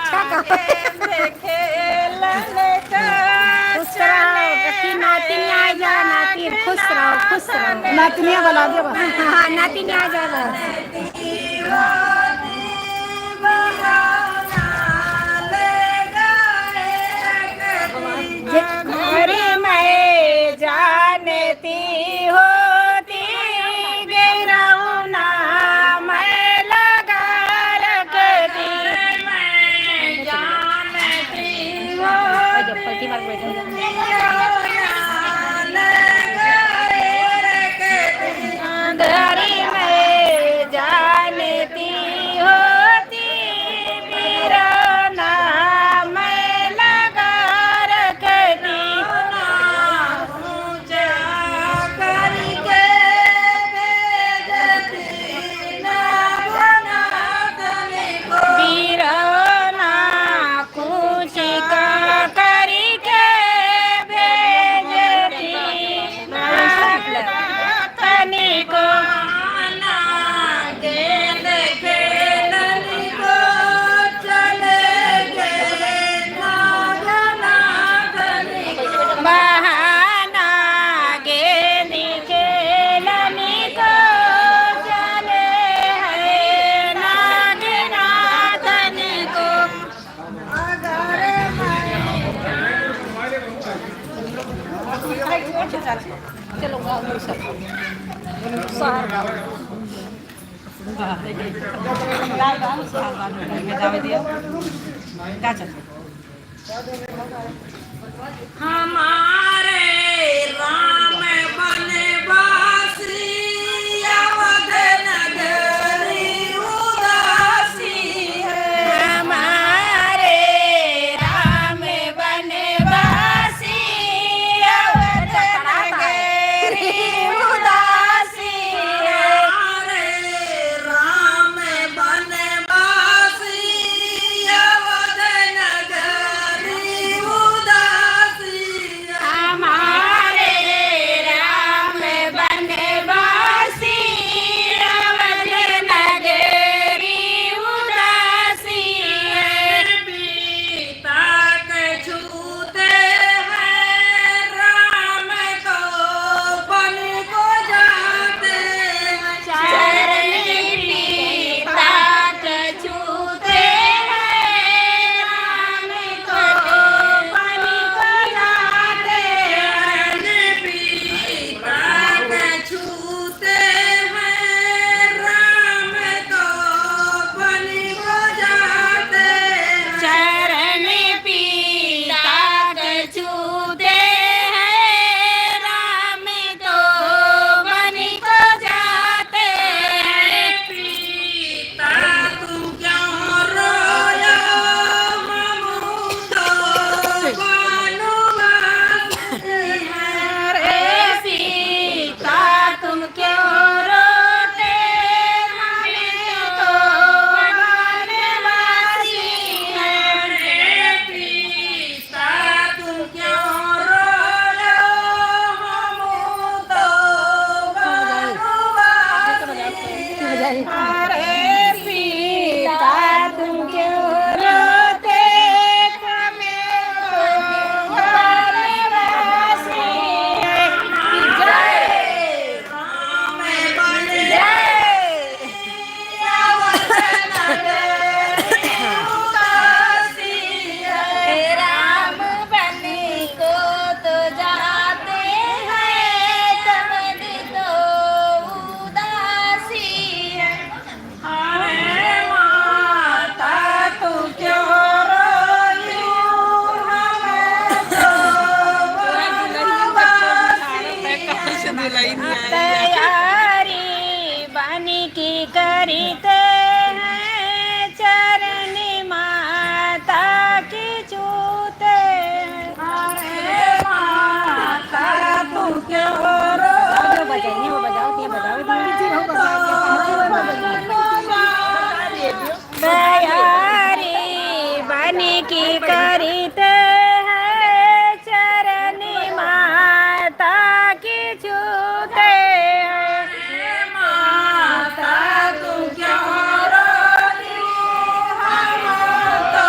खुश रहो, नातिन आ जा, नातिन खुश रहो, खुश रहो। नातिनिया बना दे बस। हाँ, नातिन आ जा बस। घर में जानती होती गिरौना मैं लगा रखती, मैं जानती होती घर में जानती होती गिरौना मैं लगा रखती, वीरना कुछ का करके भेजती तनी को बहाना गेंदी खेलनी को चले है नागना तनी को। चलो गाओ हमारे राम बनवासी अवध नगरी उदासी है, हमारे राम बनवासी अवध नगरी उदासी है, हमारे राम बनवासी अवध नगरी उदासी, हमारे राम बनवासी अवध नगरी उदासी है, पिता के छूते हैं राम को बन को जाते हैं, चरण पिता के छूते हैं राम को बन को जाते हैं, पिता के छूते हैं राम को बन को जाते हैं, चरण पिता के छूते हैं राम को बन को जाते हैं, पिता तुम क्यों रोया ममूतो बनवासी है, रे सीता तुम क्यों रोते हमें तो बनवासी है, रे सीता तुम क्यों रोया ममूतो बनवासी है, अरे सीता तुम क्यों रोते हमें तो बनवासी है, जय राम बन जय अवध नगरी उदासी है, राम बन को तो जाते हैं तब तो उदासी है, अरे माता तू क्यों रोई हमें तो बनवासी है, तैयारी बनी की करते हैं चरण माता की छूते हैं, अरे माता तू क्यों रोई बजाइए वो बजाओ ये बजाओ तैयारी बनी की करते हैं चरण माता की छूते हैं, माता तू क्यों रोई हम तो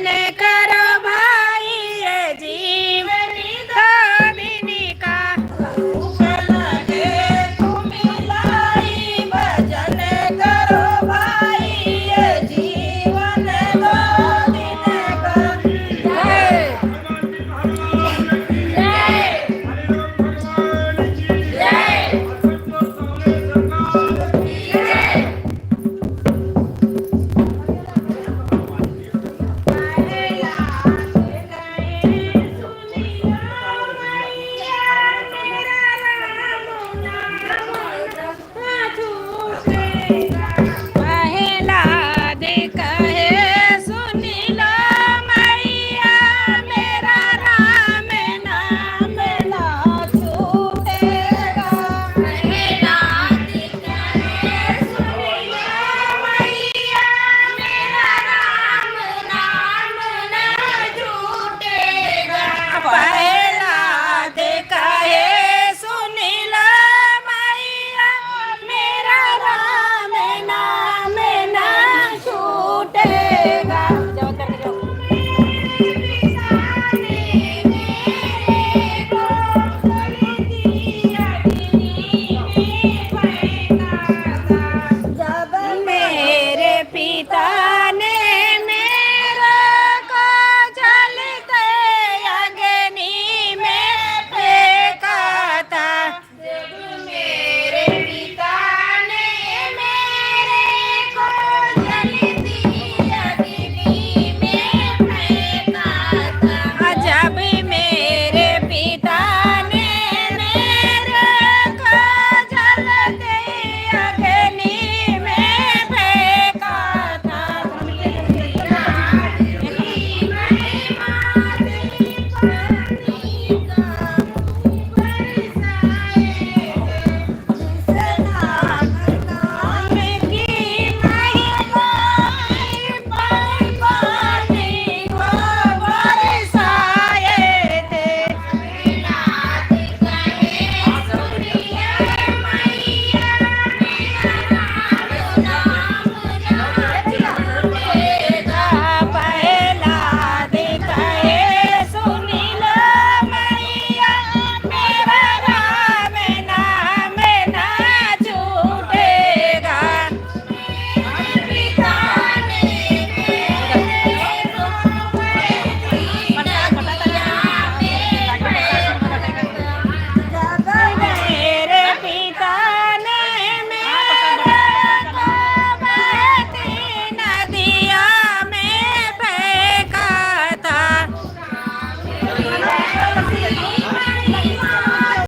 लेकर